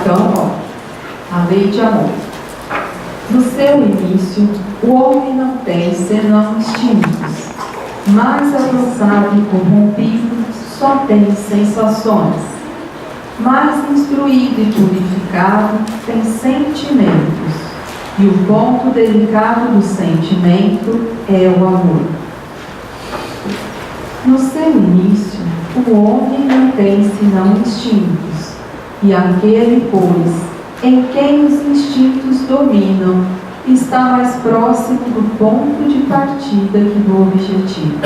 Então, ó, a lei de amor. No seu início, o homem não tem senão instintos, mais avançado e corrompido só tem sensações, mais instruído e purificado tem sentimentos, e o ponto delicado do sentimento é o amor. No seu início, o homem não tem senão instintos, e aquele, pois, em quem os instintos dominam, está mais próximo do ponto de partida que do objetivo.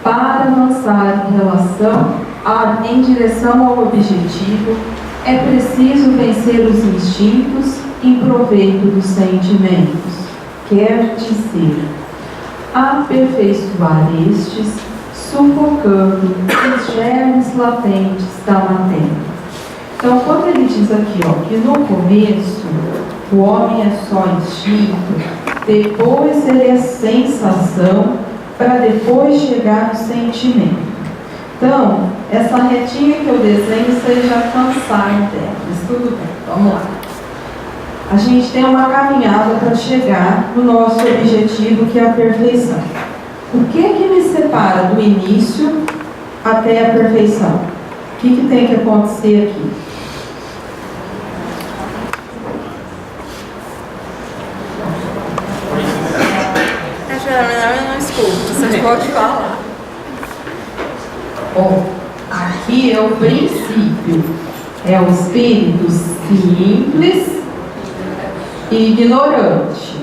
Para avançar em direção ao objetivo, é preciso vencer os instintos em proveito dos sentimentos, quer dizer, aperfeiçoar estes, sufocando os germes latentes da matéria. Então, quando ele diz aqui, ó, que no começo o homem é só instinto, depois ele é sensação, para depois chegar no sentimento. Então, essa retinha que eu desenho, vocês já cansaram dela, mas tudo bem, vamos lá. A gente tem uma caminhada para chegar no nosso objetivo, que é a perfeição. O que me separa do início até a perfeição? O que tem que acontecer aqui? Eu não escuto, você pode falar. Bom, aqui é o princípio. É o espírito simples e ignorante.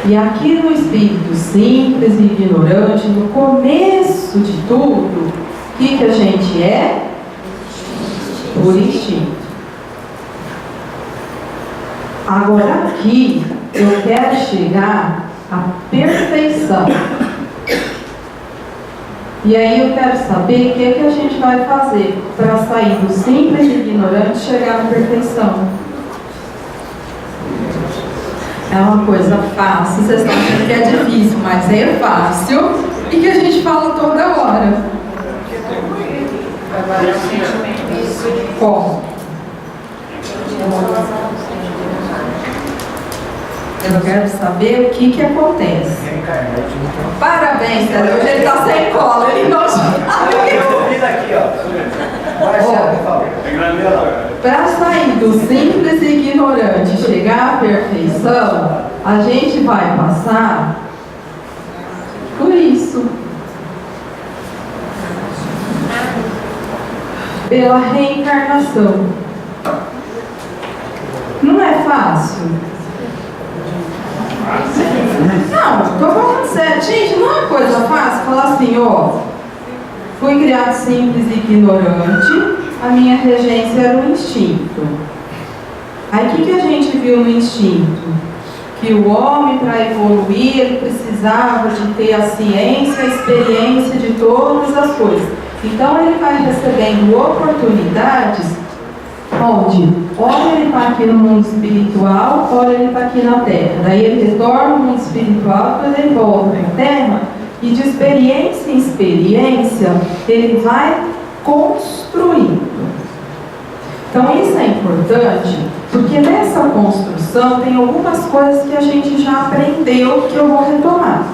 E aqui no espírito simples e ignorante, no começo de tudo, o que a gente é? Por instinto. Agora aqui, eu quero chegar à perfeição. E aí eu quero saber o que a gente vai fazer para sair do simples e ignorante e chegar na perfeição. É uma coisa fácil, vocês estão achando que é difícil, mas é fácil e que a gente fala toda hora. Como? Eu quero saber o que acontece. Parabéns, cara. Hoje ele está sem cola, ele não sabe. Para sair do simples e ignorante e chegar à perfeição, a gente vai passar por isso. Pela reencarnação. Não é fácil? Não, estou falando sério. Gente, não é coisa fácil falar assim, ó, fui criado simples e ignorante, a minha regência era o instinto. Aí o que a gente viu no instinto? Que o homem, para evoluir, ele precisava de ter a ciência, a experiência de todas as coisas. Então ele vai recebendo oportunidades onde, ora ele está aqui no mundo espiritual, ora ele está aqui na Terra. Daí ele retorna ao mundo espiritual, depois ele volta para a Terra, e de experiência em experiência, ele vai construindo. Então isso é importante, porque nessa construção tem algumas coisas que a gente já aprendeu, que eu vou retomar.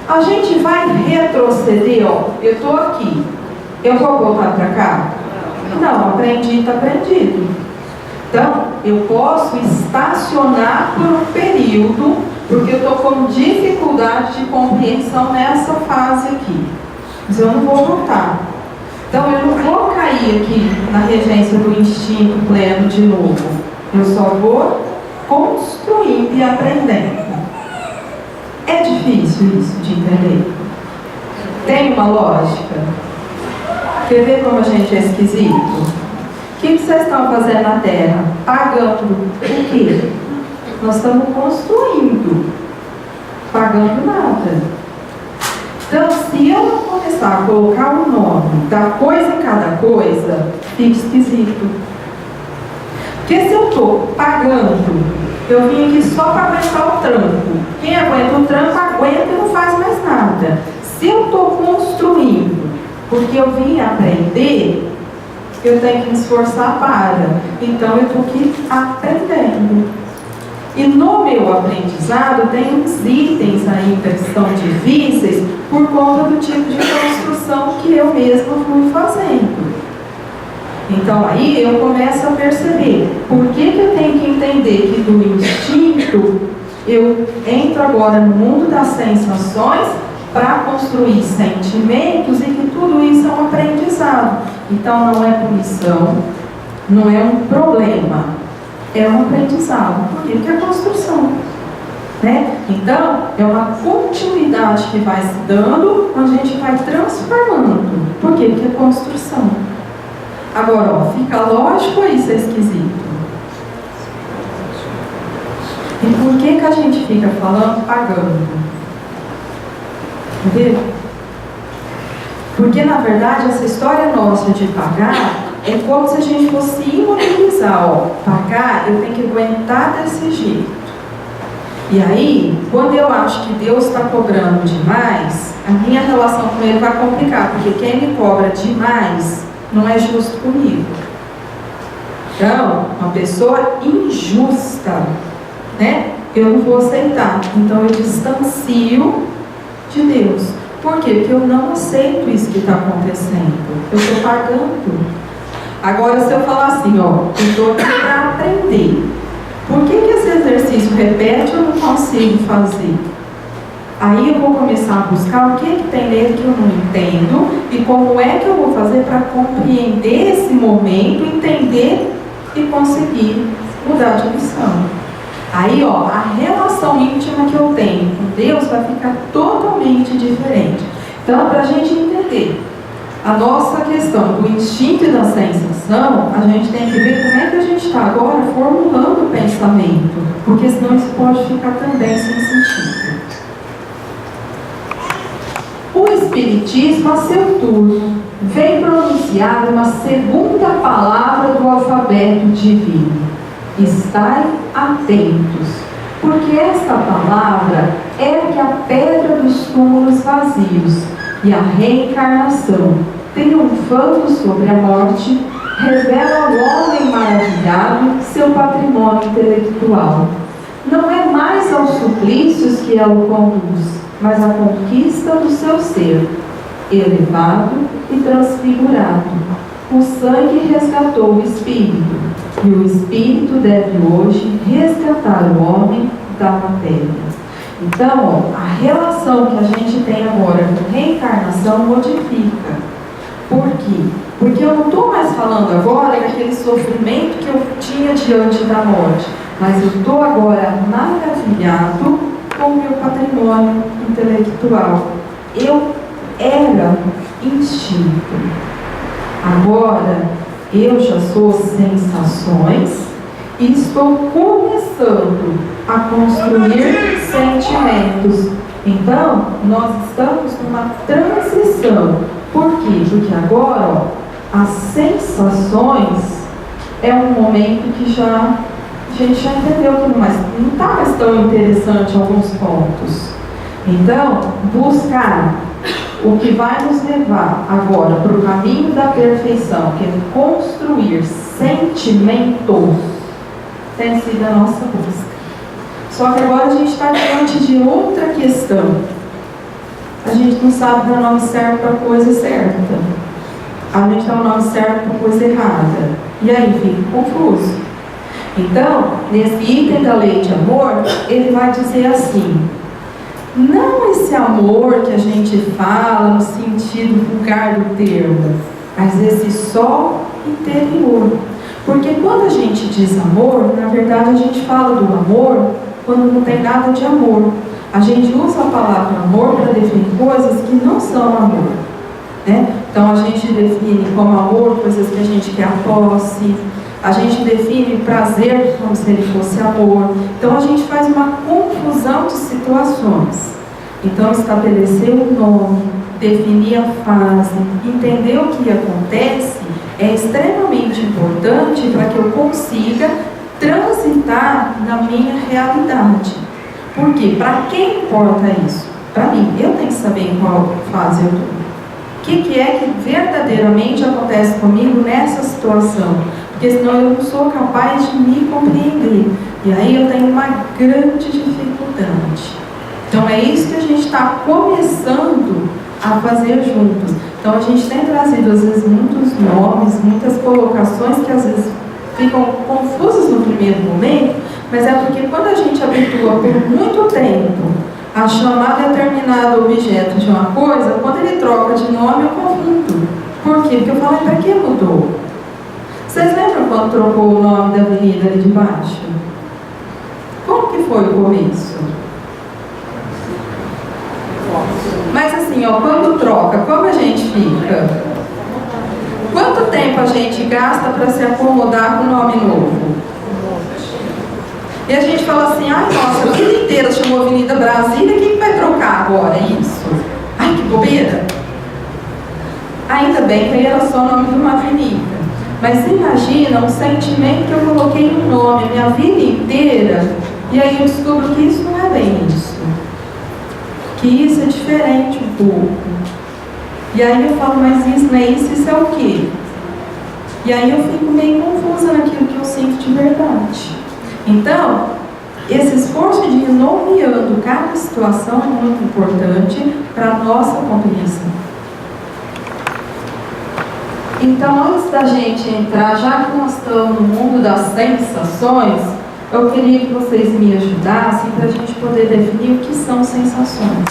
A gente vai retroceder, ó, eu estou aqui, eu vou voltar para cá? Não, aprendi, está aprendido. Então, eu posso estacionar por um período, porque eu estou com dificuldade de compreensão nessa fase aqui. Mas eu não vou voltar. Então, eu não vou cair aqui na regência do instinto pleno de novo. Eu só vou construindo e aprendendo. É difícil isso de entender? Tem uma lógica? Quer ver como a gente é esquisito? O que vocês estão fazendo na Terra? Pagando o quê? Nós estamos construindo. Pagando nada. Então, se eu não começar a colocar o nome da coisa em cada coisa, fica esquisito. Porque se eu estou pagando, eu vim aqui só para aguentar o tranco. Quem aguenta o tranco, aguenta e não faz mais nada. Se eu estou construindo, porque eu vim aprender, eu tenho que me esforçar para. Então eu estou aqui aprendendo. E no meu aprendizado tem uns itens ainda que são difíceis por conta do tipo de construção que eu mesma fui fazendo. Então aí eu começo a perceber por que eu tenho que entender que do instinto eu entro agora no mundo das sensações para construir sentimentos e que tudo isso é um aprendizado. Então não é punição, não é um problema, é um aprendizado. Por quê? Porque é construção. Né? Então, é uma continuidade que vai se dando, onde a gente vai transformando. Por quê? Porque é construção. Agora, ó, fica lógico ou isso é esquisito? E por que a gente fica falando pagando? Entendeu? Porque, na verdade, essa história nossa de pagar é como se a gente fosse imobilizar. Ó, pagar, eu tenho que aguentar desse jeito. E aí, quando eu acho que Deus está cobrando demais, a minha relação com Ele vai complicar, porque quem me cobra demais não é justo comigo. Então, uma pessoa injusta, né? Eu não vou aceitar. Então, eu distancio de Deus. Por quê? Porque eu não aceito isso que está acontecendo. Eu estou pagando. Agora, se eu falar assim, ó, eu estou aqui para aprender. Por que esse exercício repete e eu não consigo fazer? Aí eu vou começar a buscar o que tem nele que eu não entendo e como é que eu vou fazer para compreender esse momento, entender e conseguir mudar de missão. Aí, ó, a relação íntima que eu tenho com Deus vai ficar totalmente diferente. Então, para a gente entender a nossa questão do instinto e da sensação, a gente tem que ver como é que a gente está agora formulando o pensamento, porque senão isso pode ficar também sem sentido. O Espiritismo, a seu turno, vem pronunciar uma segunda palavra do alfabeto divino. Estai atentos, porque esta palavra ergue a pedra dos túmulos vazios e a reencarnação, triunfando sobre a morte, revela ao homem maravilhado seu patrimônio intelectual. Não é mais aos suplícios que ela o conduz, mas à conquista do seu ser, elevado e transfigurado. O sangue resgatou o espírito, e o espírito deve hoje resgatar o homem da matéria. Então, ó, a relação que a gente tem agora com reencarnação modifica. Por quê? Porque eu não estou mais falando agora daquele sofrimento que eu tinha diante da morte, mas eu estou agora maravilhado com o meu patrimônio intelectual. Eu era instinto. Agora, eu já sou sensações e estou começando a construir sentimentos. Então, nós estamos numa transição. Por quê? Porque agora, ó, as sensações é um momento que a gente já entendeu que não está mais tão interessante em alguns pontos. Então, buscar o que vai nos levar agora para o caminho da perfeição, que é construir sentimentos, tem sido a nossa busca. Só que agora a gente está diante de outra questão. A gente não sabe dar o nome certo para a coisa certa. A gente dá o nome certo para a coisa errada. E aí fica confuso. Então, nesse item da lei de amor, ele vai dizer assim: não esse amor que a gente fala no sentido vulgar do termo, mas esse só interior. Porque quando a gente diz amor, na verdade a gente fala do amor quando não tem nada de amor. A gente usa a palavra amor para definir coisas que não são amor, né? Então a gente define como amor coisas que a gente quer a posse, a gente define prazer como se ele fosse amor. Então a gente faz uma confusão de situações. Então estabelecer o nome, definir a fase, entender o que acontece é extremamente importante para que eu consiga transitar na minha realidade. Por quê? Para quem importa isso? Para mim. Eu tenho que saber em qual fase eu estou. que é que verdadeiramente acontece comigo nessa situação, porque senão eu não sou capaz de me compreender, e aí eu tenho uma grande dificuldade. Então é isso que a gente está começando a fazer juntos. Então a gente tem trazido às vezes muitos nomes, muitas colocações que às vezes ficam confusas no primeiro momento, mas é porque quando a gente habitua por muito tempo a chamar determinado objeto de uma coisa, quando ele troca de nome eu confundo. Por quê? Porque eu falo, para que mudou? Vocês lembram quando trocou o nome da avenida ali de baixo? Como que foi o começo? Mas assim, ó, quando troca, como a gente fica? Quanto tempo a gente gasta para se acomodar com o nome novo? E a gente fala assim, ai nossa, a vida inteira chamou Avenida Brasília, quem vai trocar agora isso? Ai, que bobeira! Ainda bem que aí era só o nome de uma avenida. Mas imagina um sentimento que eu coloquei um nome a minha vida inteira, e aí eu descubro que isso não é bem isso. Que isso é diferente um pouco. E aí eu falo, mas isso não é isso, isso é o quê? E aí eu fico meio confusa naquilo que eu sinto de verdade. Então, esse esforço de ir nomeando cada situação é muito importante para a nossa compreensão. Então, antes da gente entrar, já que nós estamos no mundo das sensações, eu queria que vocês me ajudassem para a gente poder definir o que são sensações.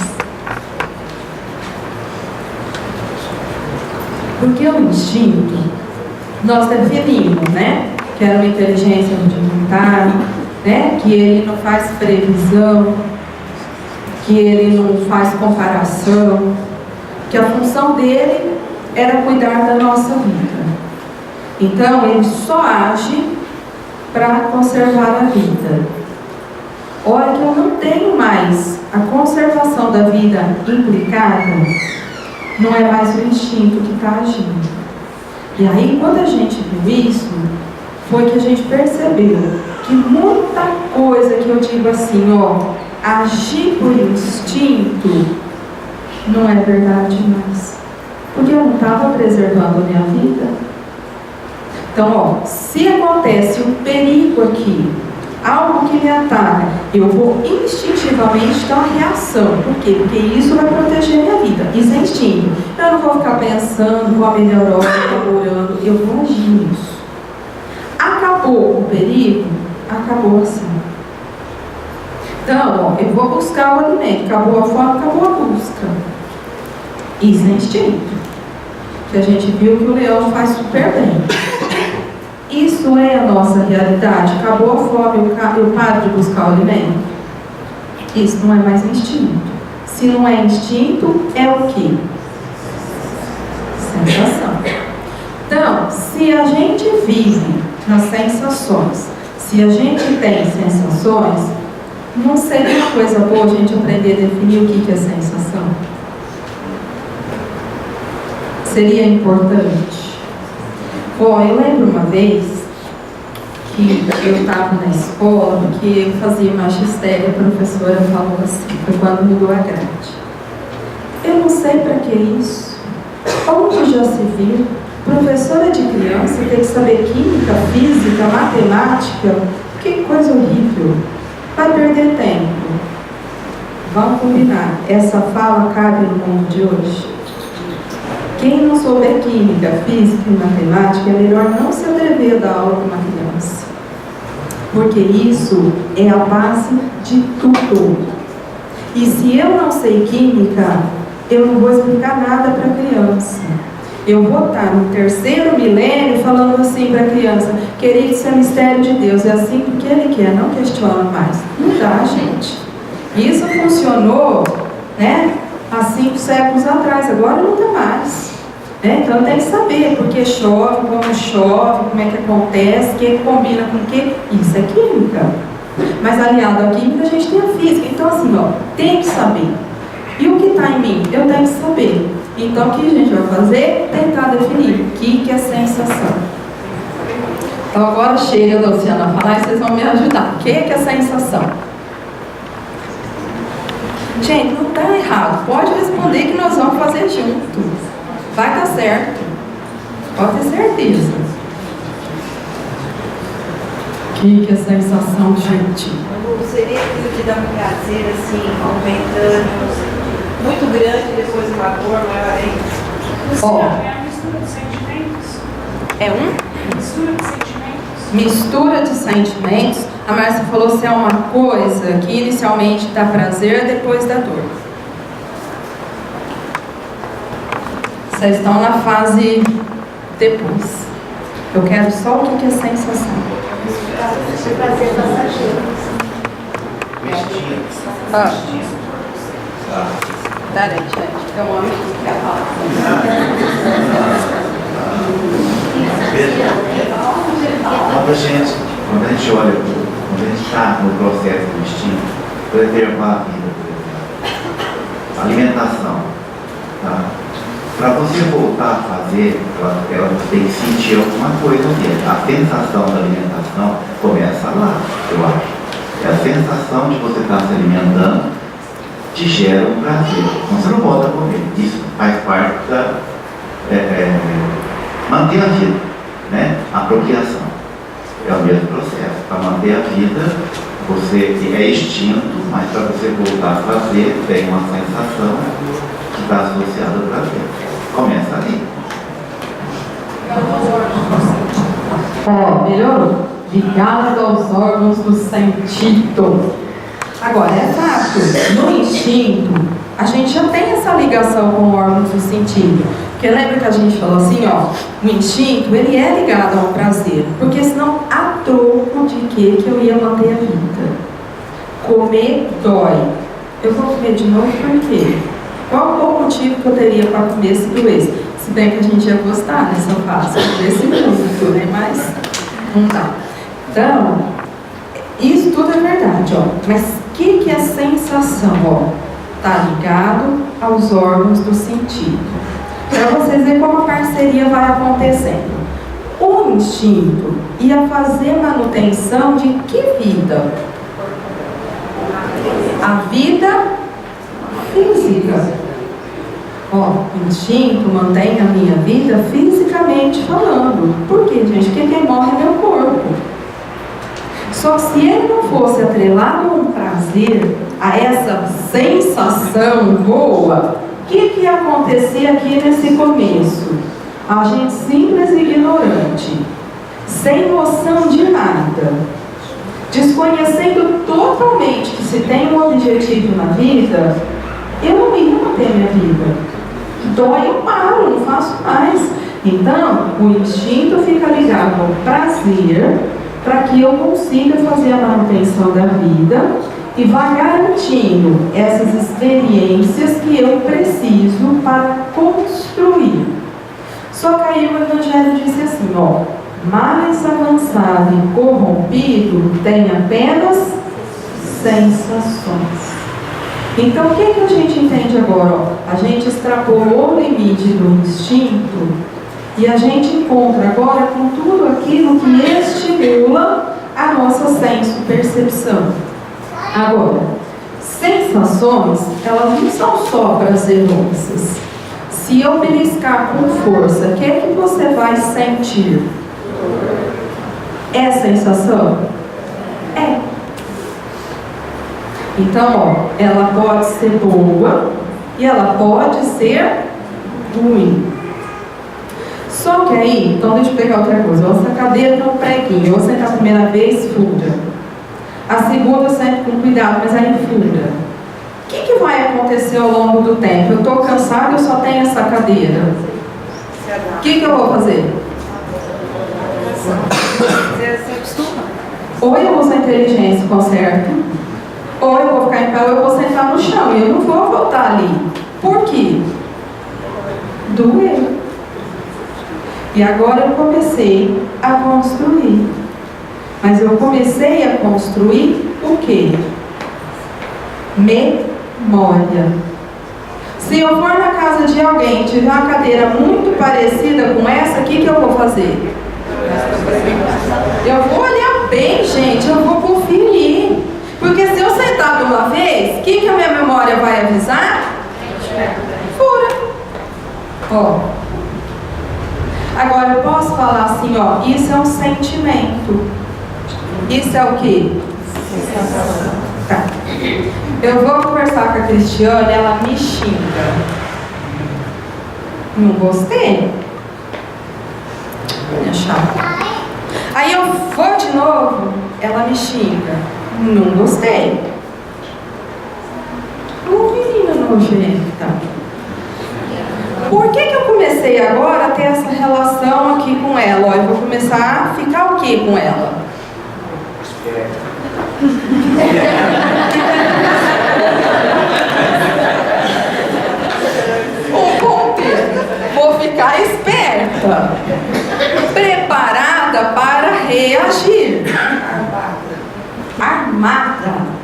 Porque o instinto, nós definimos, né? Que é uma inteligência rudimentar, né? Que ele não faz previsão, que ele não faz comparação, que a função dele era cuidar da nossa vida. Então, ele só age para conservar a vida. Hora que eu não tenho mais a conservação da vida implicada, não é mais o instinto que está agindo. E aí, quando a gente viu isso, foi que a gente percebeu que muita coisa que eu digo assim, ó, agir por instinto, não é verdade mais. Porque eu não estava preservando a minha vida. Então, ó, se acontece um perigo aqui, algo que me ataca, eu vou instintivamente dar uma reação. Por quê? Porque isso vai proteger minha vida. Isso é instinto. Eu não vou ficar pensando, vou melhorar, orando, eu vou agir nisso. Acabou o perigo, acabou assim. Então, ó, eu vou buscar o alimento. Acabou a fome, acabou a busca. Isso é instinto. Que a gente viu que o leão faz super bem. Isso é a nossa realidade. Acabou a fome, eu paro de buscar o alimento. Isso não é mais instinto. Se não é instinto, é o quê? Sensação. Então, se a gente vive nas sensações, se a gente tem sensações, não seria uma coisa boa a gente aprender a definir o que é sensação? Seria importante. Bom, eu lembro uma vez que eu estava na escola, porque eu fazia magistério, a professora falou assim, foi quando mudou a grade. Eu não sei para que isso. Onde já se viu? Professora de criança tem que saber química, física, matemática. Que coisa horrível. Vai perder tempo. Vamos combinar. Essa fala cabe no mundo de hoje? Quem não souber química, física e matemática, é melhor não se atrever a dar aula para uma criança. Porque isso é a base de tudo. E se eu não sei química, eu não vou explicar nada para a criança. Eu vou estar no 3º milênio falando assim para a criança, querido, isso é mistério de Deus, é assim porque Ele quer, não questiona mais. Não dá, gente. Isso funcionou, né, há 5 séculos atrás, agora não dá mais. Então tem que saber porque chove, como é que acontece, o que combina com o que. Isso é química. Mas aliado à química a gente tem a física. Então assim, ó, tem que saber. E o que está em mim? Eu tenho que saber. Então o que a gente vai fazer? Tentar definir o que é sensação. Então agora chega a Luciana a falar e vocês vão me ajudar. O que é sensação? Gente, não está errado. Pode responder que nós vamos fazer junto. vai dar certo. Pode ter certeza. Que é a sensação, gente? O cerebro te dá um prazer assim, aumentando, muito grande, depois uma dor maior ainda. Ó, É a mistura de sentimentos. é um? Mistura de sentimentos. Mistura de sentimentos. A Márcia falou se é uma coisa que inicialmente dá prazer, depois dá dor. Vocês estão na fase depois. Eu quero só o que é sensação. Prazer passageiro. Peraí, gente. Eu amo que quer falar. Quando a gente olha, quando a gente está no processo do instinto, preservar a vida, por exemplo, alimentação, tá? Para você voltar a fazer, ela tem que sentir alguma coisa ali. A sensação da alimentação começa lá, eu acho. É a sensação de você estar se alimentando te gera um prazer. Então você não volta a comer. Isso faz parte da manter a vida, né? A apropriação. É o mesmo processo. Para manter a vida, você é extinto, mas para você voltar a fazer, tem uma sensação que está associada ao prazer. Começa ali. Ó, melhorou. Ligado aos órgãos do sentido. Agora, é fato, no instinto, a gente já tem essa ligação com órgãos do sentido. Porque lembra que a gente falou assim, ó, o instinto, ele é ligado ao prazer. Porque senão, a troco de que eu ia manter a vida? Comer dói. Eu vou comer de novo por quê? Qual o motivo que eu teria para comer se doesse? Se bem que a gente ia gostar nessa fase, desse muito, né? Mas não dá. Então, isso tudo é verdade, ó. Mas o que é sensação, ó? Está ligado aos órgãos do sentido. Para vocês verem como a parceria vai acontecendo. O instinto ia fazer manutenção de que vida? A vida física. Ó, o instinto mantém a minha vida fisicamente falando. Por quê, gente? Porque quem morre é meu corpo. Só que se ele não fosse atrelado a um prazer, a essa sensação boa, o que ia acontecer aqui nesse começo? A gente simples e ignorante, sem noção de nada, desconhecendo totalmente que se tem um objetivo na vida, eu não ia manter minha vida. Dói, eu paro, não faço mais. Então, o instinto fica ligado ao prazer para que eu consiga fazer a manutenção da vida e vá garantindo essas experiências que eu preciso para construir. Só que aí o Evangelho disse assim, ó, mais avançado e corrompido tem apenas sensações. Então, o que a gente entende agora? Ó? A gente extrapolou o limite do instinto e a gente encontra agora com tudo aquilo que estimula a nossa senso-percepção. Agora, sensações, elas não são só prazerosas. Se eu beliscar com força, o que é que você vai sentir? É sensação? É. Então, ó, ela pode ser boa e ela pode ser ruim. Só que aí, então deixa eu pegar outra coisa. Essa cadeira tem um preguinho. Eu vou sentar a primeira vez, fura. A segunda eu sento com cuidado, mas aí fura. O que vai acontecer ao longo do tempo? Eu estou cansada, eu só tenho essa cadeira. O que eu vou fazer? Você se acostuma. Ou eu uso a inteligência, conserto, ou eu vou ficar em pé, ou eu vou sentar no chão. E eu não vou voltar ali. Por quê? Doeu. E agora eu comecei a construir. Mas eu comecei a construir o quê? Memória. Se eu for na casa de alguém e tiver uma cadeira muito parecida com essa, o que eu vou fazer? Eu vou olhar bem, gente, eu vou conferir. Porque se eu sentar de uma vez, o que a minha memória vai avisar? Fura. Ó. Agora eu posso falar assim, ó, isso é um sentimento. Isso é o quê? Sensação. Tá. Eu vou conversar com a Cristiane, ela me xinga. Não gostei. Minha chata. Aí eu vou de novo, ela me xinga. Não gostei. Menina nojenta. Por que eu comecei agora a ter essa relação aqui com ela? Ó, eu vou começar a ficar o que com ela? Vou ficar esperta, preparada para reagir, armada.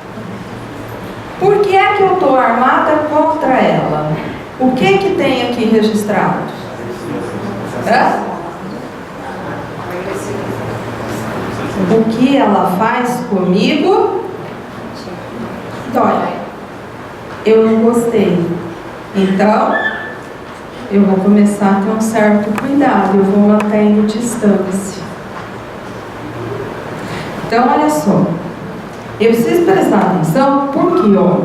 Por que é que eu estou armada contra ela? O que tem aqui registrado? O que ela faz comigo dói. Eu não gostei. Então, eu vou começar a ter um certo cuidado. Eu vou mantendo distância. Então, olha só. Eu preciso prestar atenção porque, ó,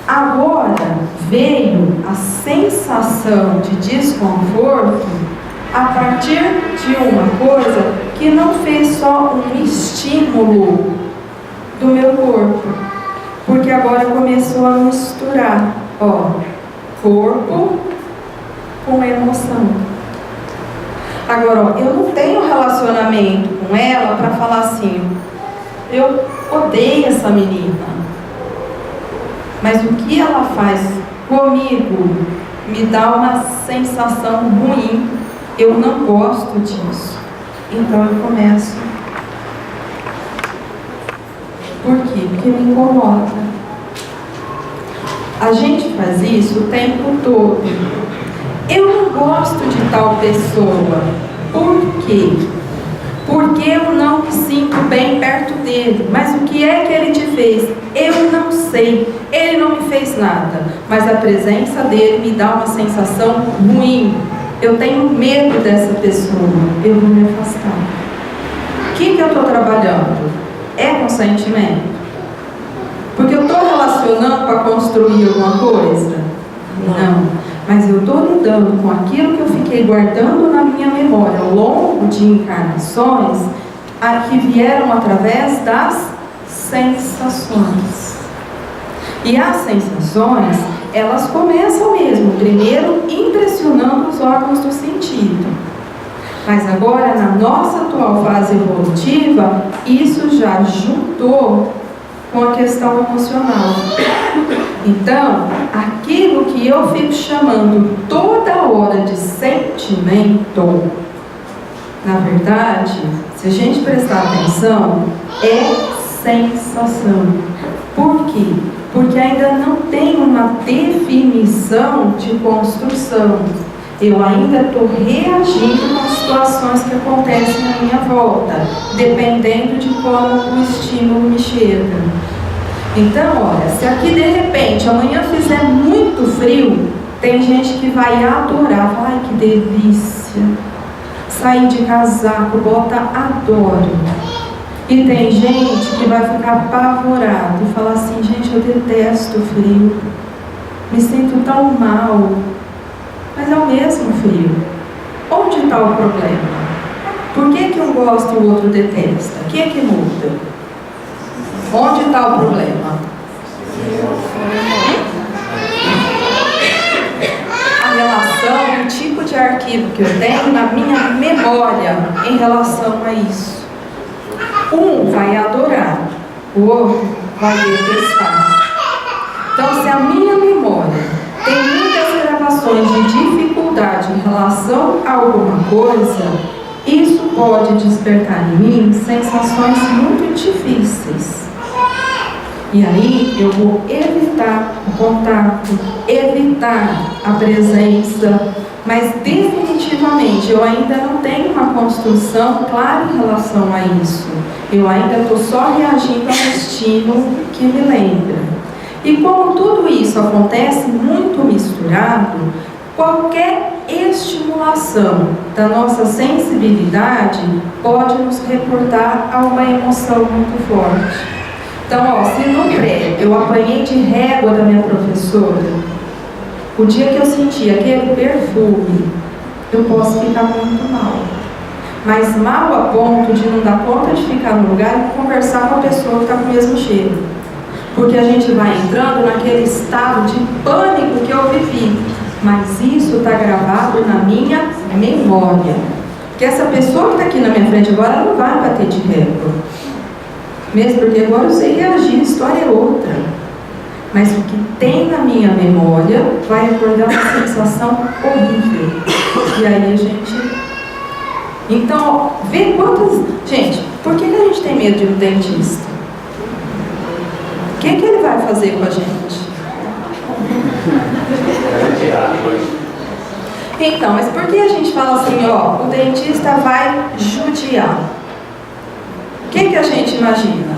agora veio a sensação de desconforto a partir de uma coisa que não fez só um estímulo do meu corpo, porque agora começou a misturar, ó, corpo com emoção. Agora, ó, eu não tenho relacionamento com ela para falar assim, eu odeio essa menina, mas o que ela faz comigo me dá uma sensação ruim. Eu não gosto disso. Então eu começo. Por quê? Porque me incomoda. A gente faz isso o tempo todo. Eu não gosto de tal pessoa. Por quê? Porque eu não me sinto bem perto dele. Mas o que é que ele te fez? Eu não sei. Ele não me fez nada. Mas a presença dele me dá uma sensação ruim. Eu tenho medo dessa pessoa. Eu vou me afastar. O que eu estou trabalhando? É com sentimento? Porque eu estou relacionando para construir alguma coisa? Não. Mas eu estou lidando com aquilo que eu fiquei guardando na minha memória ao longo de encarnações, que vieram através das sensações. E as sensações, elas começam mesmo, primeiro impressionando os órgãos do sentido. Mas agora, na nossa atual fase evolutiva, isso já juntou com a questão emocional. Então, aquilo que eu fico chamando toda hora de sentimento, na verdade, se a gente prestar atenção, é sensação. Por quê? Porque ainda não tem uma definição de construção. Eu ainda estou reagindo com situações que acontecem à minha volta, dependendo de como o estímulo me chega. Então, olha, se aqui de repente amanhã fizer muito frio, tem gente que vai adorar. Ai, que delícia! Sair de casaco, bota adoro. E tem gente que vai ficar apavorado e falar assim, gente, eu detesto o frio. Me sinto tão mal. Mas é o mesmo frio. Onde está o problema? Por que um gosta e o outro detesta? O que é que muda? Onde está o problema? A relação, o tipo de arquivo que eu tenho na minha memória em relação a isso. Um vai adorar, o outro vai detestar. Então, se a minha memória tem muitas gravações de dificuldade em relação a alguma coisa, isso pode despertar em mim sensações muito difíceis. E aí eu vou evitar o contato, evitar a presença, mas definitivamente eu ainda não tenho uma construção clara em relação a isso. Eu ainda estou só reagindo a um estímulo que me lembra. E como tudo isso acontece muito misturado, Qualquer estimulação da nossa sensibilidade pode nos reportar a uma emoção muito forte. Então, ó, se no pré eu apanhei de régua da minha professora, o dia que eu senti aquele perfume, eu posso ficar muito mal. Mas mal a ponto de não dar conta de ficar no lugar e conversar com a pessoa que está com o mesmo cheiro. Porque a gente vai entrando naquele estado de pânico que eu vivi. Mas isso está gravado na minha memória. Porque essa pessoa que está aqui na minha frente agora não vai bater de régua. Mesmo porque agora eu sei reagir, a história é outra. Mas o que tem na minha memória vai acordar uma sensação horrível. E aí a gente... Então, vê quantas... Gente, por que a gente tem medo de um dentista? O que ele vai fazer com a gente? Então, mas por que a gente fala assim, ó, o dentista vai judiar? O que a gente imagina?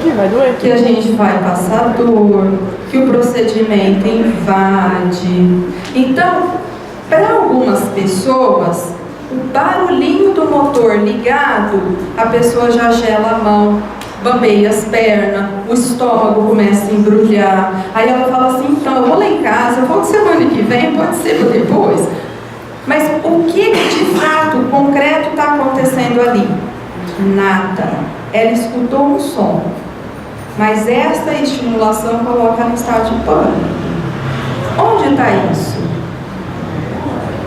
Que vai doer. Que a gente vai passar dor, que o procedimento invade. Então, para algumas pessoas, o barulhinho do motor ligado, a pessoa já gela a mão, bambeia as pernas, o estômago começa a embrulhar. Aí ela fala assim, então eu vou lá em casa, eu vou semana que vem, pode ser para depois. Mas o que de fato, concreto está acontecendo ali? Nada. Ela escutou um som, mas esta estimulação coloca no estado de pânico. Onde está isso?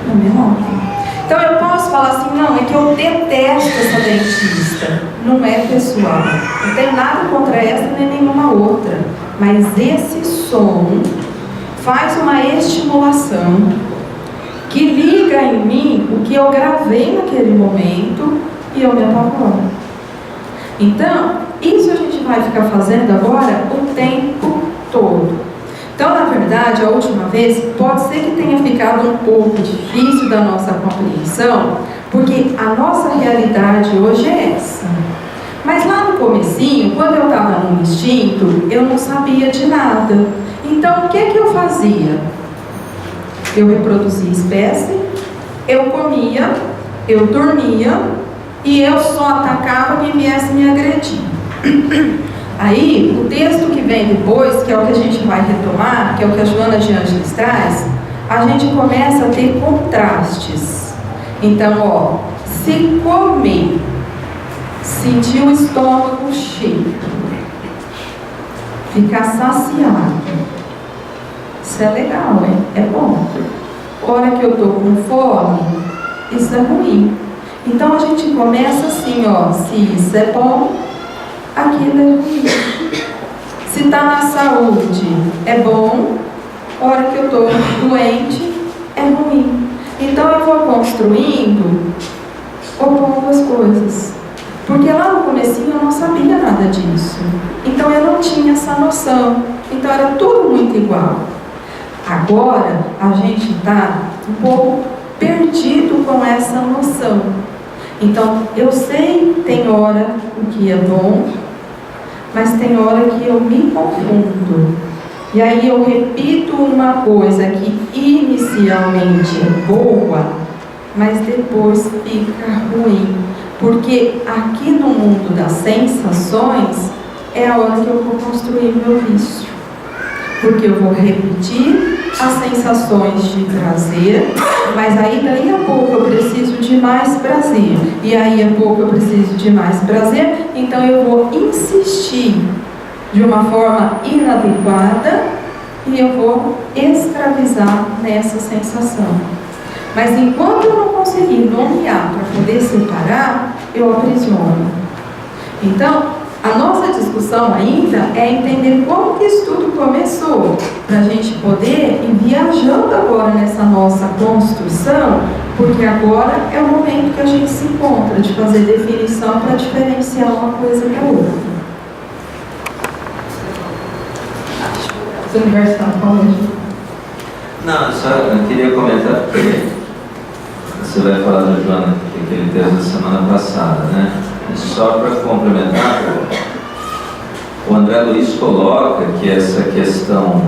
Na memória. Então eu posso falar assim, não, é que eu detesto essa dentista. Não é pessoal. Não tenho nada contra essa nem nenhuma outra. Mas esse som faz uma estimulação que liga em mim o que eu gravei naquele momento e eu me apavoro. Então, isso a gente vai ficar fazendo agora o tempo todo. Então, na verdade, a última vez, pode ser que tenha ficado um pouco difícil da nossa compreensão, porque a nossa realidade hoje é essa. Mas lá no comecinho, quando eu estava no instinto, eu não sabia de nada. Então, o que eu fazia? Eu reproduzia espécie, eu comia, eu dormia e eu só atacava quem viesse me agredir. Aí, o texto que vem depois, que é o que a gente vai retomar, que é o que a Joana de Ângeles traz, a gente começa a ter contrastes. Então, ó, se comer, sentir o estômago cheio, ficar saciado, isso é legal, hein? É bom. Hora que eu tô com fome, isso é ruim. Então, a gente começa assim, ó, se isso é bom, aquilo é ruim. Se está na saúde, é bom. A hora que eu estou doente, é ruim. Então eu vou construindo, opondo as coisas. Porque lá no comecinho eu não sabia nada disso. Então eu não tinha essa noção. Então era tudo muito igual. Agora a gente está um pouco perdido com essa noção. Então eu sei, tem hora o que é bom, mas tem hora que eu me confundo. E aí eu repito uma coisa que inicialmente é boa, mas depois fica ruim. Porque aqui no mundo das sensações é a hora que eu vou construir meu vício. Porque eu vou repetir as sensações de prazer, mas aí daí a pouco eu preciso de mais prazer. E aí a pouco eu preciso de mais prazer, então eu vou insistir de uma forma inadequada e eu vou escravizar nessa sensação. Mas enquanto eu não conseguir nomear para poder separar, eu aprisiono. Então, a nossa discussão ainda é entender como que isso tudo começou, para a gente poder ir viajando agora nessa nossa construção, porque agora é o momento que a gente se encontra de fazer definição para diferenciar uma coisa da outra. Os universitários falam. Não, só eu queria comentar, porque você vai falar da Joana, que aquele texto da semana passada, né? Só para complementar, o André Luiz coloca que essa questão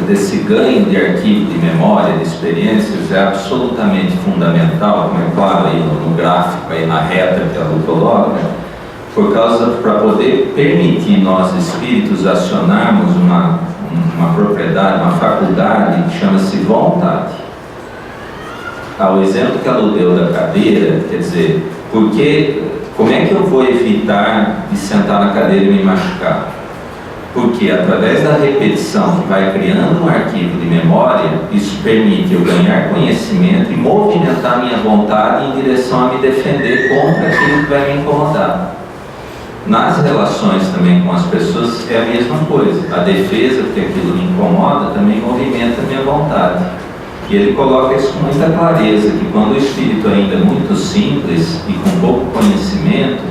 desse ganho de arquivo de memória, de experiências, é absolutamente fundamental, como é claro aí no gráfico, aí na reta que ela coloca, para poder permitir nós espíritos acionarmos uma propriedade, uma faculdade que chama-se vontade. O exemplo que ela deu da cadeira, quer dizer, como é que eu vou evitar de sentar na cadeira e me machucar? Porque através da repetição que vai criando um arquivo de memória, isso permite eu ganhar conhecimento e movimentar minha vontade em direção a me defender contra aquilo que vai me incomodar. Nas relações também com as pessoas é a mesma coisa. A defesa, porque aquilo me incomoda, também movimenta a minha vontade. E ele coloca isso com muita clareza, que quando o espírito ainda é muito simples e com pouco conhecimento,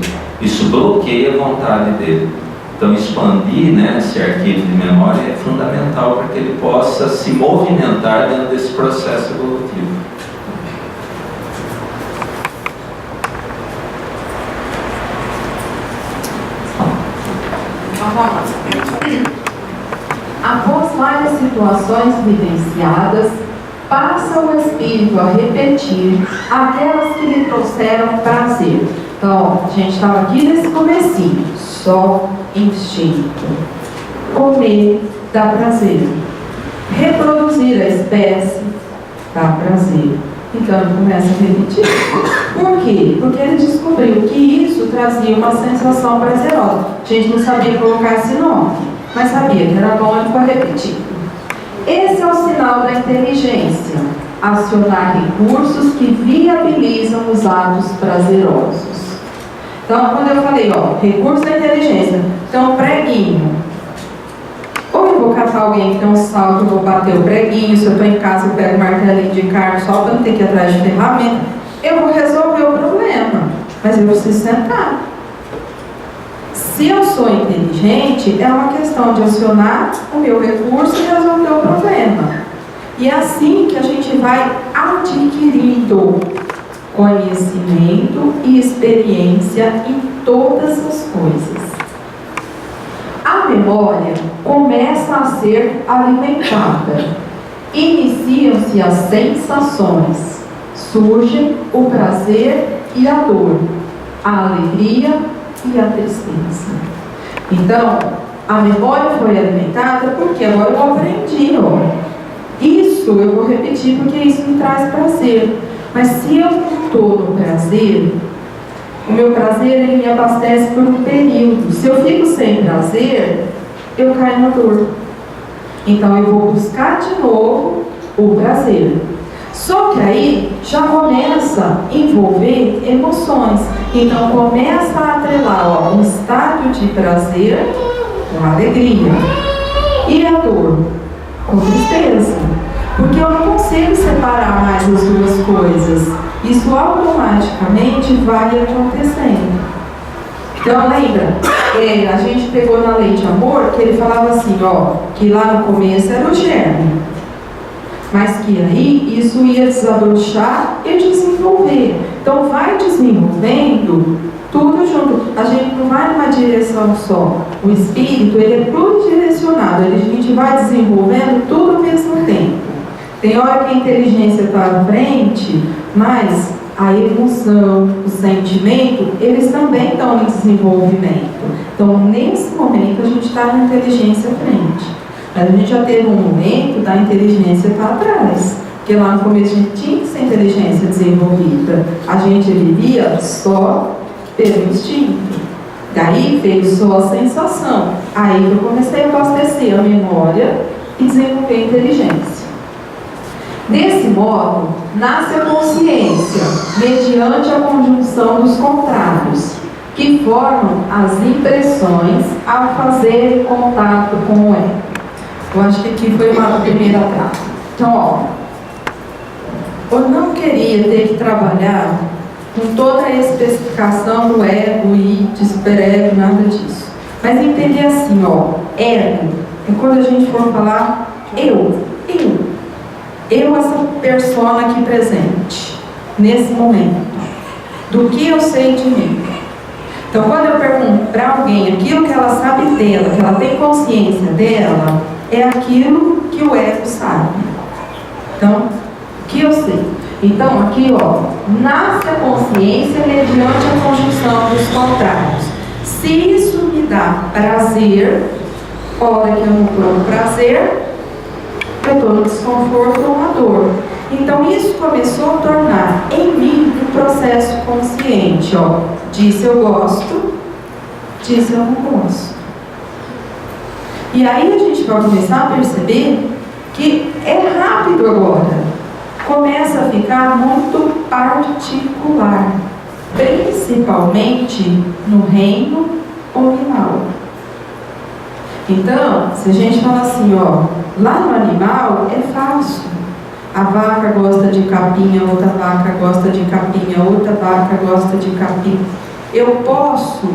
isso bloqueia a vontade dele. Então expandir, né, esse arquivo de memória é fundamental para que ele possa se movimentar dentro desse processo evolutivo. Após várias situações vivenciadas, passa o espírito a repetir aquelas que lhe trouxeram prazer. Então, a gente estava aqui nesse comecinho, só instinto. Comer dá prazer. Reproduzir a espécie dá prazer. Então ele começa a repetir. Por quê? Porque ele descobriu que isso trazia uma sensação prazerosa. A gente não sabia colocar esse nome, mas sabia que era bom, ele foi repetir. Esse é o sinal da inteligência, acionar recursos que viabilizam os atos prazerosos. Então, quando eu falei, recurso da inteligência, então preguinho. Ou eu vou catar alguém que tem um salto, eu vou bater o preguinho, se eu estou em casa, eu pego o martelinho de carne só para não ter que ir atrás de ferramenta. Eu vou resolver o problema, mas eu preciso sentar. Se eu sou inteligente, é uma questão de acionar o meu recurso e resolver o problema. E é assim que a gente vai adquirindo conhecimento e experiência em todas as coisas. A memória começa a ser alimentada. Iniciam-se as sensações. Surgem o prazer e a dor, a alegria e a tristeza. Então, a memória foi alimentada porque agora eu aprendi, Isso eu vou repetir porque isso me traz prazer. Mas se eu não estou no prazer, o meu prazer ele me abastece por um período. Se eu fico sem prazer, eu caio na dor. Então eu vou buscar de novo o prazer. Só que aí já começa a envolver emoções. Então começa a atrelar um estado de prazer com alegria. E a dor com tristeza. Porque eu não consigo separar mais as duas coisas. Isso automaticamente vai acontecendo. Então lembra, a gente pegou na lei de amor que ele falava assim, que lá no começo era o germe. Mas que aí isso ia desabrochar e desenvolver. Então vai desenvolvendo tudo junto. A gente não vai numa direção só. O espírito ele é pluridirecionado. A gente vai desenvolvendo tudo ao mesmo tempo. Tem hora que a inteligência está à frente, mas a emoção, o sentimento, eles também estão em desenvolvimento. Então nesse momento a gente está na inteligência à frente. Mas a gente já teve um momento da inteligência estar atrás. Porque lá no começo a gente tinha que ser inteligência desenvolvida. A gente vivia só pelo instinto. Daí veio só a sensação. Aí eu comecei a abastecer a memória e desenvolver a inteligência. Desse modo, nasce a consciência, mediante a conjunção dos contrários, que formam as impressões ao fazer contato com o ego. Eu acho que aqui foi uma primeira etapa. Então, eu não queria ter que trabalhar com toda a especificação do ego e de superego, nada disso. Mas entender assim, ego é quando a gente for falar eu, essa persona aqui presente, nesse momento, do que eu sei de mim. Então, quando eu pergunto para alguém aquilo que ela sabe dela, que ela tem consciência dela, é aquilo que o ego sabe. Então, o que eu sei? Então, aqui, ó, nasce a consciência mediante a conjunção dos contrários. Se isso me dá prazer, hora que eu não estou no prazer, eu estou no desconforto ou na dor. Então, isso começou a tornar em mim um processo consciente, ó. Disse eu gosto, disse eu não gosto. E aí a gente vai começar a perceber que é rápido agora. Começa a ficar muito particular, principalmente no reino animal. Então, se a gente fala assim, ó, lá no animal é fácil. A vaca gosta de capinha, outra vaca gosta de capinha, outra vaca gosta de capim. Eu posso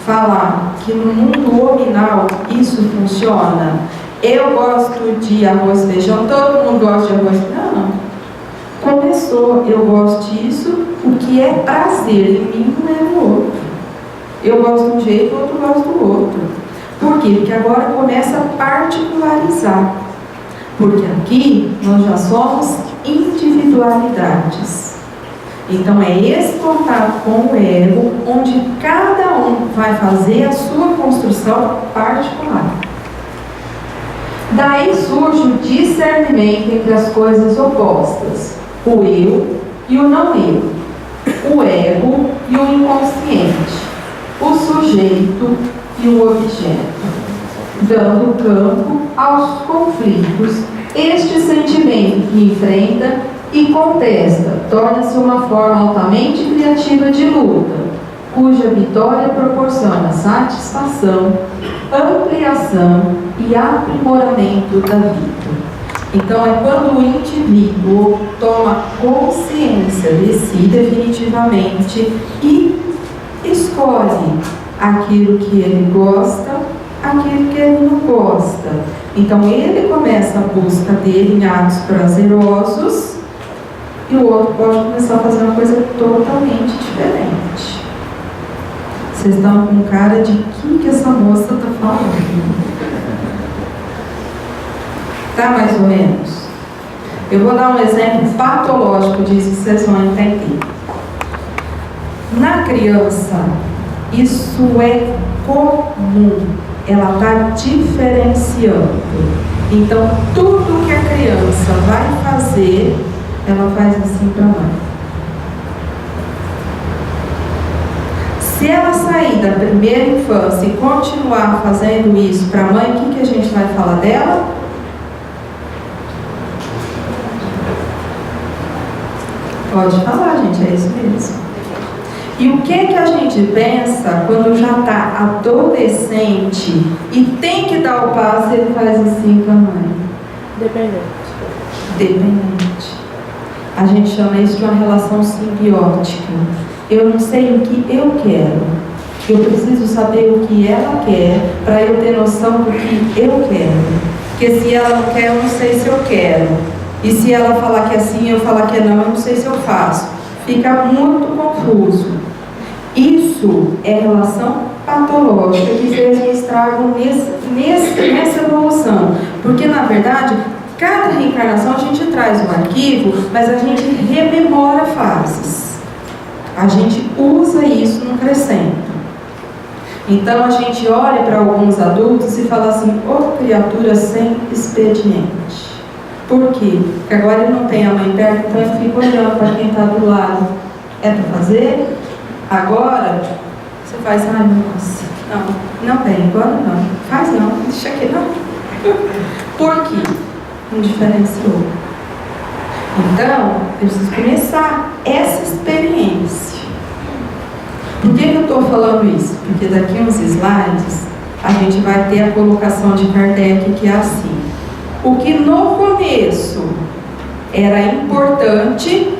falar que no mundo hominal isso funciona? Eu gosto de arroz e feijão, todo mundo gosta de arroz e feijão? Não. Começou, eu gosto disso, o que é prazer em mim não é no outro. Eu gosto de um jeito, o outro gosta do outro. Por quê? Porque agora começa a particularizar. Porque aqui nós já somos individualidades. Então é esse contato com o ego, onde cada um vai fazer a sua construção particular. Daí surge o discernimento entre as coisas opostas, o eu e o não eu, o ego e o inconsciente, o sujeito e o objeto, dando campo aos conflitos. Este sentimento que enfrenta e contesta torna-se uma forma altamente criativa de luta, cuja vitória proporciona satisfação, ampliação e aprimoramento da vida. Então é quando o indivíduo toma consciência de si definitivamente e escolhe aquilo que ele gosta, aquilo que ele não gosta. Então ele começa a busca dele em atos prazerosos e o outro pode começar a fazer uma coisa totalmente diferente. Vocês estão com cara de que essa moça está falando? Tá mais ou menos? Eu vou dar um exemplo patológico disso que vocês vão entender. Na criança, isso é comum. Ela está diferenciando. Então, tudo que a criança vai fazer, ela faz assim para a mãe. Se ela sair da primeira infância e continuar fazendo isso para a mãe, o que a gente vai falar dela? Pode falar, gente, é isso mesmo. E o que a gente pensa quando já está adolescente e tem que dar o passo e ele faz assim com a mãe? Dependente. A gente chama isso de uma relação simbiótica. Eu não sei o que eu quero. Eu preciso saber o que ela quer para eu ter noção do que eu quero. Porque se ela não quer, eu não sei se eu quero. E se ela falar que é sim, eu falar que é não, eu não sei se eu faço. Fica muito confuso. Isso é relação patológica que fez um estrago nessa evolução. Porque, na verdade, cada reencarnação a gente traz um arquivo, mas a gente rememora fases. A gente usa isso no crescendo. Então, a gente olha para alguns adultos e fala assim, ô criatura sem expediente. Por quê? Porque agora ele não tem a mãe perto, então ele fica olhando para quem está do lado. É para fazer? Agora, você faz, ai, nossa, não tem, agora não. Faz não, deixa aqui não. Por quê? Não diferenciou. Então, eu preciso começar essa experiência. Por que eu estou falando isso? Porque daqui a uns slides, a gente vai ter a colocação de Kardec, que é assim. O que no começo era importante,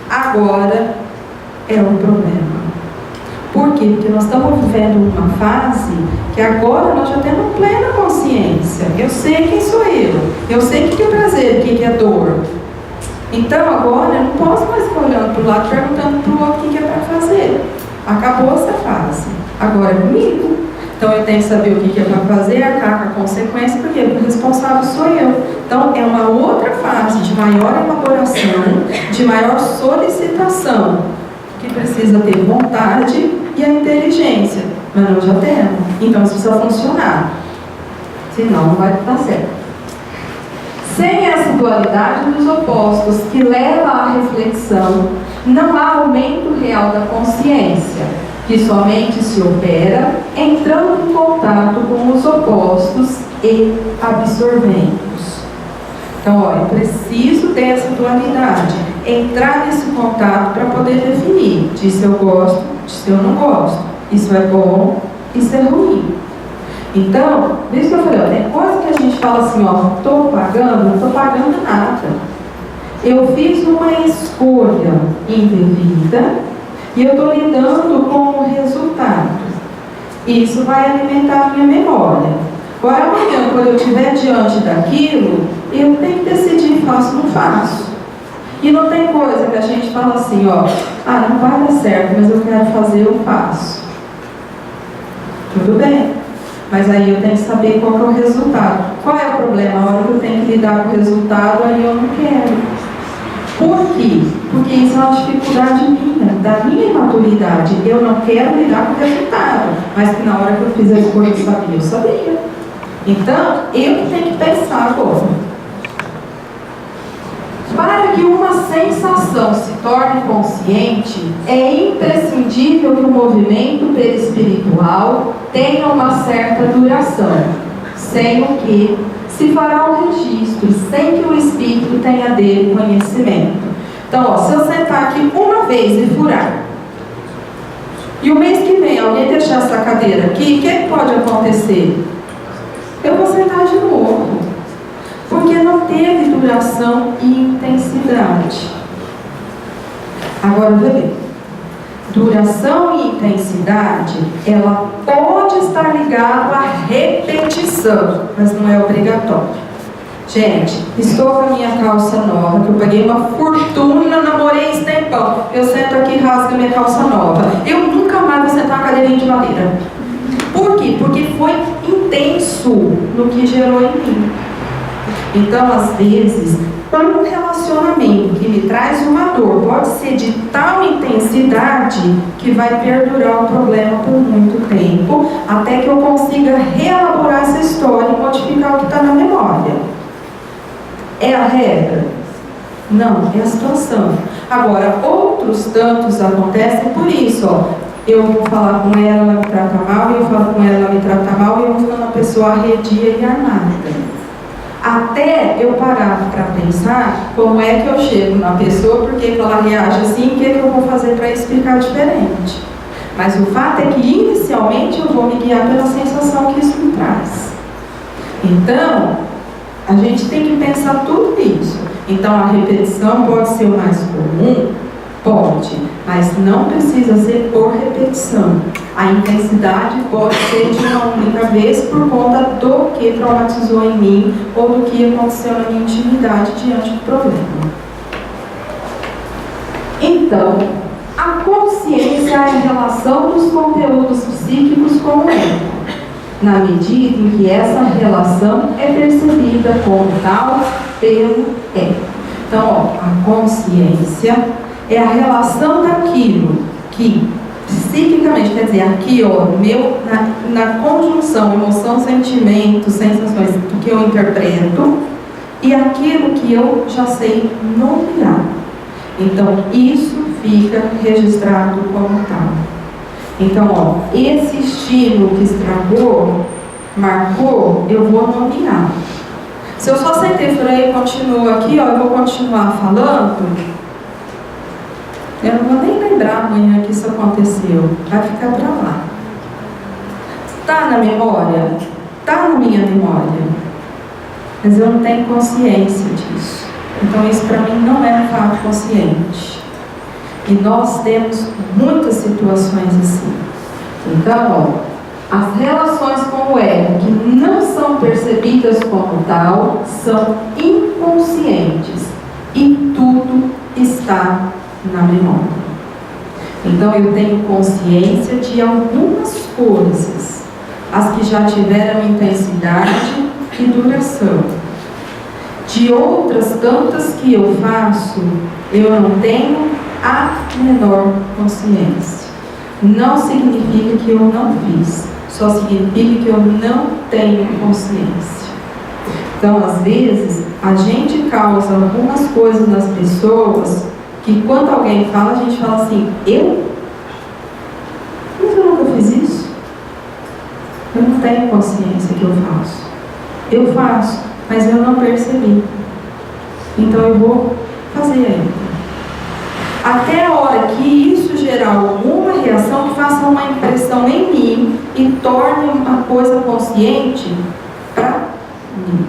agora é um problema. Por quê? Porque nós estamos vivendo uma fase que agora nós já temos plena consciência. Eu sei quem sou eu sei o que é prazer, o que é dor. Então agora eu não posso mais ficar olhando para o lado, perguntando para o outro o que é para fazer. Acabou essa fase. Agora é comigo. Então eu tenho que saber o que é para fazer, arcar com a consequência, porque o responsável sou eu. Então é uma outra fase de maior elaboração, de maior solicitação, que precisa ter vontade e a inteligência. Mas nós já temos. Então isso precisa funcionar. Senão não vai dar certo. Sem essa dualidade dos opostos que leva à reflexão, não há aumento real da consciência, que somente se opera entrando em contato com os opostos e absorvendo-os. Então, olha, eu preciso dessa dualidade, entrar nesse contato para poder definir, disso eu gosto, disso eu não gosto, isso é bom, isso é ruim. Então, por isso que eu falei, ó, tem coisa que a gente fala assim, ó, estou pagando, não estou pagando nada. Eu fiz uma escolha indevida e eu estou lidando com o resultado. Isso vai alimentar a minha memória. Agora, amanhã, quando eu estiver diante daquilo, eu tenho que decidir, faço ou não faço. E não tem coisa que a gente fala assim, ó, ah, não vai dar certo, mas eu quero fazer, eu faço. Tudo bem. Mas aí eu tenho que saber qual que é o resultado. Qual é o problema? A hora que eu tenho que lidar com o resultado, aí eu não quero. Por quê? Porque isso é uma dificuldade minha, da minha imaturidade. Eu não quero lidar com o resultado. Mas que na hora que eu fiz a escolha eu sabia. Então, eu que tenho que pensar agora. Para que uma sensação se torne consciente, é imprescindível que o movimento perispiritual tenha uma certa duração, sem o que se fará um registro, sem que o espírito tenha dele conhecimento. Então, ó, se eu sentar aqui uma vez e furar, e o mês que vem alguém deixar essa cadeira aqui, o que pode acontecer? Eu vou sentar de novo. Porque não teve duração e intensidade. Agora, bebê, duração e intensidade, ela pode estar ligada à repetição, mas não é obrigatório. Gente, estou com a minha calça nova, que eu paguei uma fortuna, namorei esse tempão. Eu sento aqui e rasgo minha calça nova. Eu nunca mais vou sentar na cadeirinha de madeira. Por quê? Porque foi intenso no que gerou em mim. Então, às vezes, um relacionamento que me traz uma dor pode ser de tal intensidade que vai perdurar o problema por muito tempo, até que eu consiga reelaborar essa história e modificar o que está na memória. É a regra? Não, é a situação. Agora, outros tantos acontecem por isso, ó. Eu vou falar com ela, ela me trata mal, eu falo com ela, ela me trata mal, e eu vou ficando uma pessoa arredia e armada. Até eu parar para pensar como é que eu chego na pessoa, por que ela reage assim, o que eu vou fazer para explicar diferente. Mas o fato é que inicialmente eu vou me guiar pela sensação que isso me traz. Então, a gente tem que pensar tudo isso. Então, a repetição pode ser o mais comum? Pode, mas não precisa ser por repetição. A intensidade pode ser de uma única vez por conta do que traumatizou em mim ou do que aconteceu na minha intimidade diante do problema. Então, a consciência é a relação dos conteúdos psíquicos com o ego, na medida em que essa relação é percebida como tal pelo ego. Então, ó, a consciência é a relação daquilo que psiquicamente, quer dizer, aqui, ó, na conjunção, emoção, sentimento, sensações, do que eu interpreto e aquilo que eu já sei nomear. Então, isso fica registrado como tal. Então, ó, esse estímulo que estragou, marcou, eu vou nomear. Se eu só sentei por aí e continuo aqui, ó, eu vou continuar falando. Eu não vou nem lembrar amanhã que isso aconteceu. Vai ficar para lá. Está na memória? Está na minha memória. Mas eu não tenho consciência disso. Então isso para mim não é um fato consciente. E nós temos muitas situações assim. Então, ó, as relações com o ego que não são percebidas como tal são inconscientes. E tudo está na memória. Então eu tenho consciência de algumas coisas, as que já tiveram intensidade e duração. De outras tantas que eu faço, eu não tenho a menor consciência. Não significa que eu não fiz, só significa que eu não tenho consciência. Então, às vezes, a gente causa algumas coisas nas pessoas que quando alguém fala, a gente fala assim, eu? Mas eu nunca fiz isso. Eu não tenho consciência que eu faço. Eu faço, mas eu não percebi. Então eu vou fazer ainda. Até a hora que isso gerar alguma reação, que faça uma impressão em mim e torne uma coisa consciente para mim.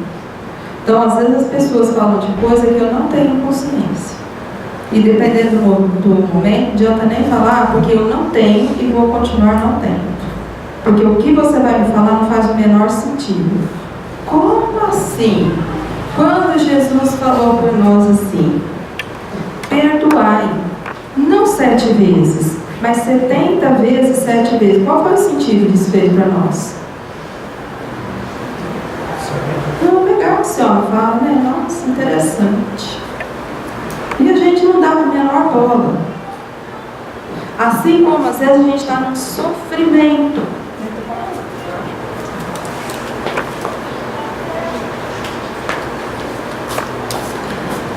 Então, às vezes as pessoas falam de coisa que eu não tenho consciência. E dependendo do momento, não adianta nem falar, porque eu não tenho e vou continuar não tendo. Porque o que você vai me falar não faz o menor sentido. Como assim? Quando Jesus falou por nós assim, perdoai, não 7 vezes, mas 70 vezes 7 vezes. Qual foi o sentido disso feito para nós? Não, legal que a senhora fala, né? Nossa, interessante. E a gente não dá a menor bola. Assim como às vezes a gente está num sofrimento.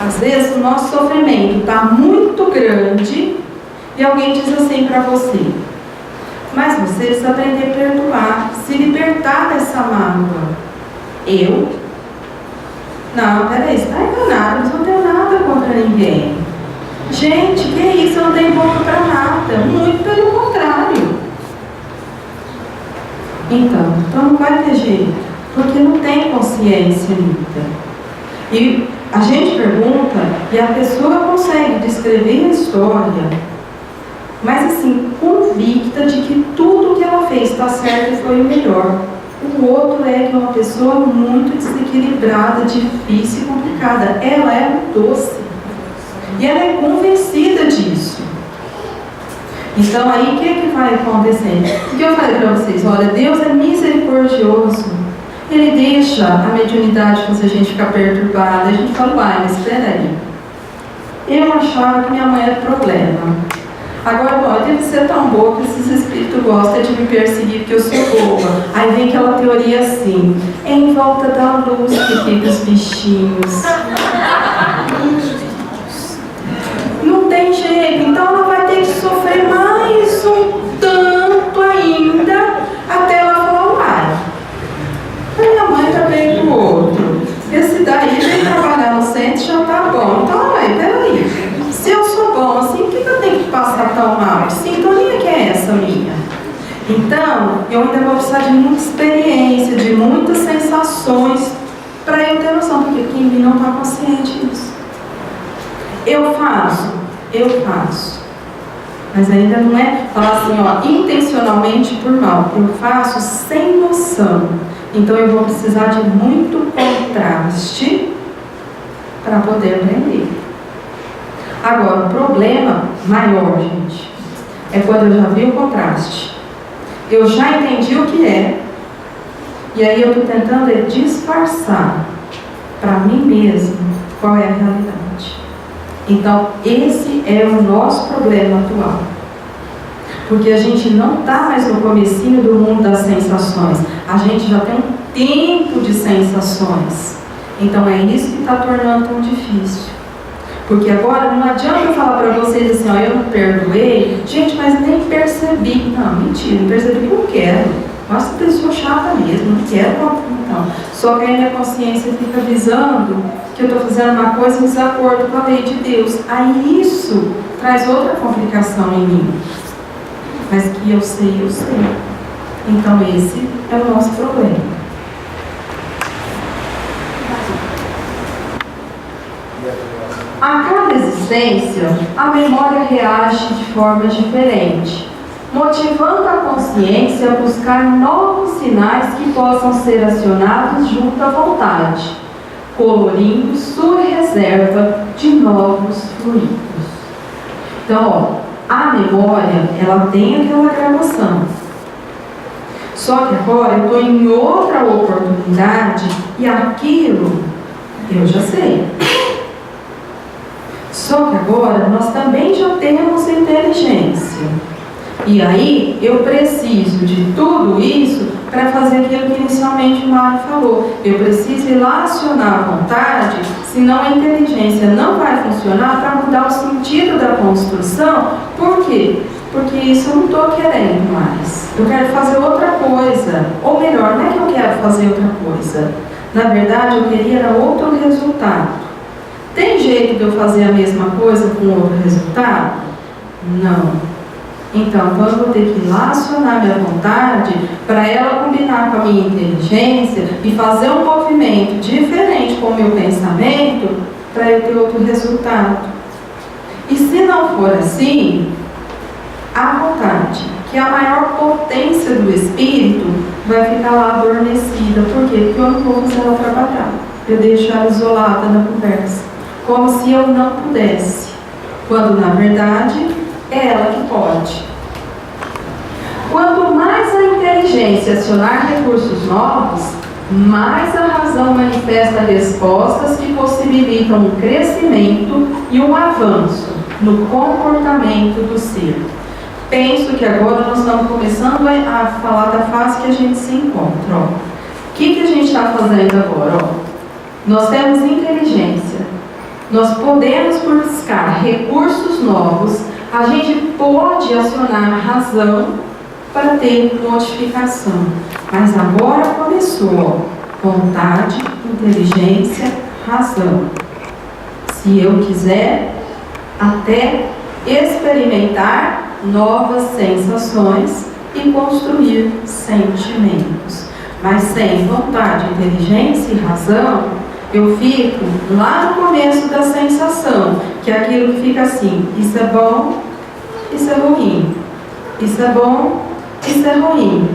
Às vezes o nosso sofrimento está muito grande e alguém diz assim para você, mas você precisa aprender a perdoar, se libertar dessa mágoa. Eu? Não, peraí, você está enganado, eu não tenho nada contra ninguém. Gente, que isso, eu não tenho boca para nada, muito pelo contrário. Então não vai ter jeito, porque não tem consciência ainda. E a gente pergunta e a pessoa consegue descrever a história, mas assim, convicta de que tudo que ela fez está certo e foi o melhor. O outro é que é uma pessoa muito desequilibrada, difícil e complicada. Ela é um doce. E ela é convencida disso. Então aí, o que vai acontecer? O que eu falei para vocês? Olha, Deus é misericordioso. Ele deixa a mediunidade fazer a gente ficar perturbada. A gente fala, uai, mas espera aí. Eu achava que minha mãe era problema. Agora, bom, eu devo ser tão boa que esses espíritos gostam de me perseguir porque eu sou boa. Aí vem aquela teoria assim, em volta da luz que fica os bichinhos. Não tem jeito, então ela vai ter que sofrer mais um tanto ainda até ela falar, uai, a minha mãe tá bem com o outro. Esse daí vem trabalhar no centro já tá bom. Então, uai, peraí. Se eu sou bom assim, por que eu tenho que passar tão mal? Que sintonia que é essa minha? Então, eu ainda vou precisar de muita experiência, de muitas sensações para eu ter noção, porque quem me não está consciente disso. Eu faço. Mas ainda não é falar assim, ó, intencionalmente por mal. Eu faço sem noção. Então eu vou precisar de muito contraste para poder aprender. Agora, o problema maior, gente, é quando eu já vi o contraste. Eu já entendi o que é, e aí eu estou tentando disfarçar para mim mesmo qual é a realidade. Então, esse é o nosso problema atual. Porque a gente não está mais no comecinho do mundo das sensações. A gente já tem um tempo de sensações. Então, é isso que está tornando tão difícil. Porque agora não adianta eu falar para vocês assim, ó, eu não perdoei, gente, mas nem percebi. Não, mentira, não percebi que eu quero. Nossa, pessoa chata mesmo, não quero. Não. Só que aí minha consciência fica avisando que eu estou fazendo uma coisa em desacordo com a lei de Deus. Aí isso traz outra complicação em mim. Mas que eu sei. Então esse é o nosso problema. A cada existência, a memória reage de forma diferente, motivando a consciência a buscar novos sinais que possam ser acionados junto à vontade, colorindo sua reserva de novos fluidos. Então, ó, a memória, ela tem aquela gravação. Só que agora eu estou em outra oportunidade e aquilo eu já sei. Só que agora nós também já temos inteligência. E aí eu preciso de tudo isso para fazer aquilo que inicialmente o Mário falou. Eu preciso relacionar a vontade, senão a inteligência não vai funcionar para mudar o sentido da construção. Por quê? Porque isso eu não estou querendo mais. Eu quero fazer outra coisa. Ou melhor, não é que eu quero fazer outra coisa. Na verdade, eu queria era outro resultado. Tem jeito de eu fazer a mesma coisa com outro resultado? Não. Então eu vou ter que relacionar minha vontade para ela combinar com a minha inteligência e fazer um movimento diferente com o meu pensamento para eu ter outro resultado. E se não for assim, a vontade, que é a maior potência do espírito, vai ficar lá adormecida. Por quê? Porque eu não vou fazer ela trabalhar. Eu deixo ela isolada na conversa, como se eu não pudesse, quando na verdade é ela que pode. Quanto mais a inteligência acionar recursos novos, mais a razão manifesta respostas que possibilitam um crescimento e um avanço no comportamento do ser. Penso que agora nós estamos começando a falar da fase que a gente se encontra. O que a gente está fazendo agora? Nós temos inteligência, nós podemos buscar recursos novos, a gente pode acionar a razão para ter modificação. Mas agora começou vontade, inteligência, razão. Se eu quiser, até experimentar novas sensações e construir sentimentos. Mas sem vontade, inteligência e razão, eu fico lá no começo da sensação, que é aquilo que fica assim: isso é bom, isso é ruim, isso é bom, isso é ruim.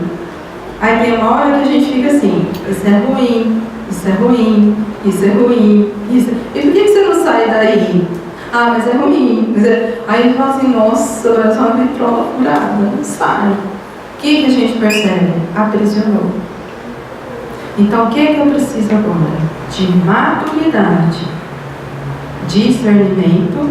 Aí tem uma hora que a gente fica assim: isso é ruim, isso é ruim, isso é ruim, isso é... E por que você não sai daí? Ah, mas é ruim. Aí a gente fala assim: nossa, parece uma vitrola furada, não sai. O que a gente percebe? Aprisionou. Então o que eu preciso agora? De maturidade, discernimento,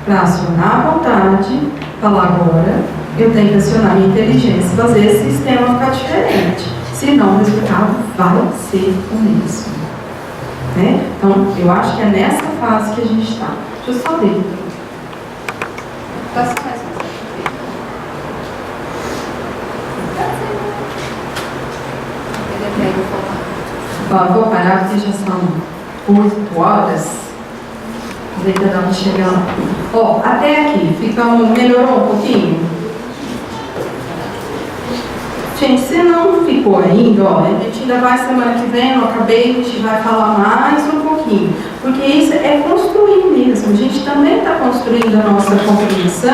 para acionar a vontade, falar agora, eu tenho que acionar minha inteligência, fazer esse sistema ficar diferente. Senão o resultado vai ser o mesmo. Né? Então, eu acho que é nessa fase que a gente está. Deixa eu só ver. Passa mais. Eu vou parar porque já são 8 horas. Ainda dá para chegar lá. Ó, até aqui, melhorou um pouquinho? Gente, se não ficou ainda, ó, a gente ainda vai semana que vem, eu acabei, a gente vai falar mais um pouquinho. Porque isso é construir mesmo. A gente também está construindo a nossa compreensão.